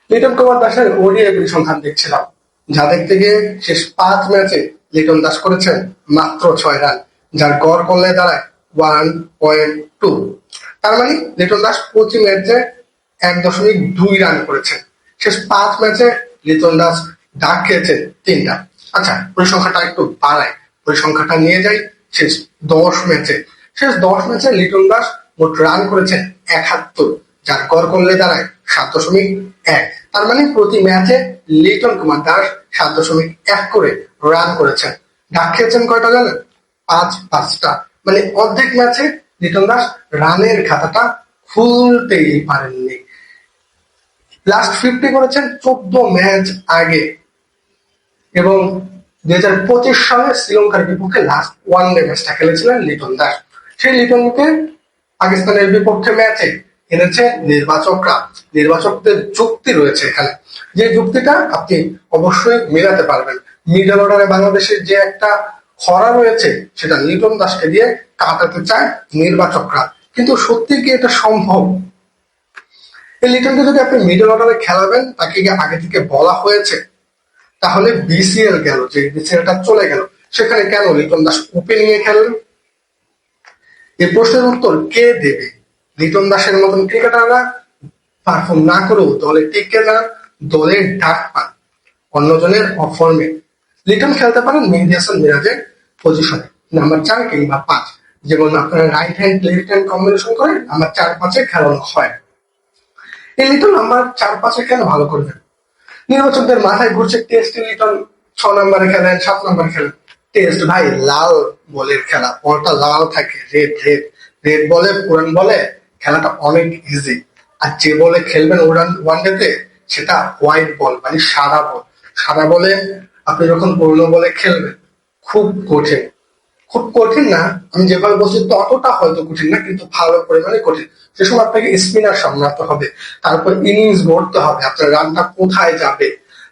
লিটন কুমার দাসের ওডিআই পরিসংখ্যান দেখছিলাম, যা দেখতে গিয়ে শেষ 5 ম্যাচে লিটন দাস করেছেন মাত্র 6 রান, যার গড় করলে দাঁড়ায় 1.2। তার মানে লিটন দাস প্রতি ম্যাচে 1.2 রান করেছেন। শেষ 5 ম্যাচে লিটন দাস ডাক খেয়েছেন 3টা। আচ্ছা, পরিসংখ্যাটা একটু বাড়ায়, পরিসংখ্যাটা নিয়ে যাই শেষ 10 ম্যাচে। শেষ 10 ম্যাচে লিটন দাস মোট রান করেছেন 71, যার গড় করলে দাঁড়ায় 7.1। তার মানে প্রতি ম্যাচে লিটন কুমার দাস 7.1 করে রান করেছেন। ডাক খেয়েছেন কয়টা জানেন? 5টা। মানে অর্ধেক ম্যাচে লিটন দাস রানের খাতাটা খুলতেই পারেননি। লাস্ট 50 করেছেন 14 ম্যাচ আগে, এবং 2025 সালে শ্রীলঙ্কার বিপক্ষে লাস্ট ওয়ানডে ম্যাচটা খেলেছিলেন লিটন দাস। সেই লিটনকে পাকিস্তানের বিপক্ষে ম্যাচে এনেছে নির্বাচকরা। নির্বাচকদের যুক্তি রয়েছে এখানে, যে যুক্তিটা আপনি অবশ্যই মেলাতে পারবেন। মিডল অর্ডারে বাংলাদেশের যে একটা খরা রয়েছে, সেটা লিটন দাসকে দিয়ে কাটাতে চায় নির্বাচকরা। কিন্তু সত্যি কি এটা সম্ভব? এই লিটনকে যদি আপনি মিডল অর্ডারে খেলাবেন, তাকে কি আগে থেকে বলা হয়েছে? তাহলে বিসিএল গেল, যে বিসিএলটা চলে গেল, সেখানে কেন লিটন দাস ওপেনিং এ খেললেন? এই প্রশ্নের উত্তর কে দেবে? লিটন দাসের মতন ক্রিকেটাররা পারফর্ম না করেও দলে টিকে যান, দলের ডাক পান অন্যজনের অফর্মে। লিটন খেলতে পারেন মেহেদী হাসান মিরাজের পজিশনে, নাম্বার 4 কিংবা 5, যেমন আপনারা right hand left hand combination করে নাম্বার 4-5-এ খেলানো হয়। এই লিটন নাম্বার 4-5-এ কেন ভালো করবেন? নির্বাচকদের মাথায় ঘুরছে টেস্টে লিটন 6 নম্বরে খেলেন, 7 নম্বরে খেলেন। টেস্ট ভাই লাল বলের খেলা, বলটা লাল থাকে, রেড রেড রেড বলে, পুরান বলে খেলাটা অনেক ইজি। আর যে বলে খেলবেন ওয়ানডেতে, সেটা হোয়াইট বল, মানে সাদা বল। সাদা বলে আপনি যখন পুরনো বলে খেলবেন, খুব কঠিন। খুব কঠিন না, আমি যেভাবে বলছি ততটা হয়তো কঠিন না, কিন্তু ভালো পরিমাণে কঠিন। সে সময় আপনাকে স্পিনার সামলাতে হবে, তারপর ইনিংস গড়তে হবে, আপনার রানটা কোথায় যাবে,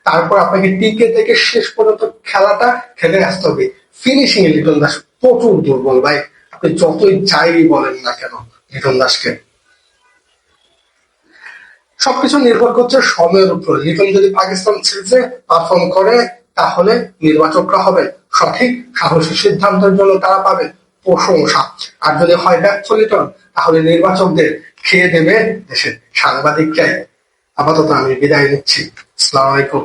তারপর আপনাকে টিকে থেকে শেষ পর্যন্ত খেলাটা খেলে আসতে হবে। ফিনিশিং এ লিটন দাস প্রচুর দুর্বল ভাই, আপনি যতই যাই বলেন না কেন লিটন দাসকে। সবকিছু নির্ভর করছে সময়ের উপর। লিটন যদি পাকিস্তান সিরিজে পারফর্ম করে, তাহলে নির্বাচকরা হবেন সঠিক সাহসী সিদ্ধান্তের জন্য তারা পাবেন প্রশংসা। আর যদি হয় ব্যর্থ লিটন, তাহলে নির্বাচকদের খেয়ে দেবে দেশের সাংবাদিকরাই। আপাতত আমি বিদায় নিচ্ছি। আসসালামু আলাইকুম।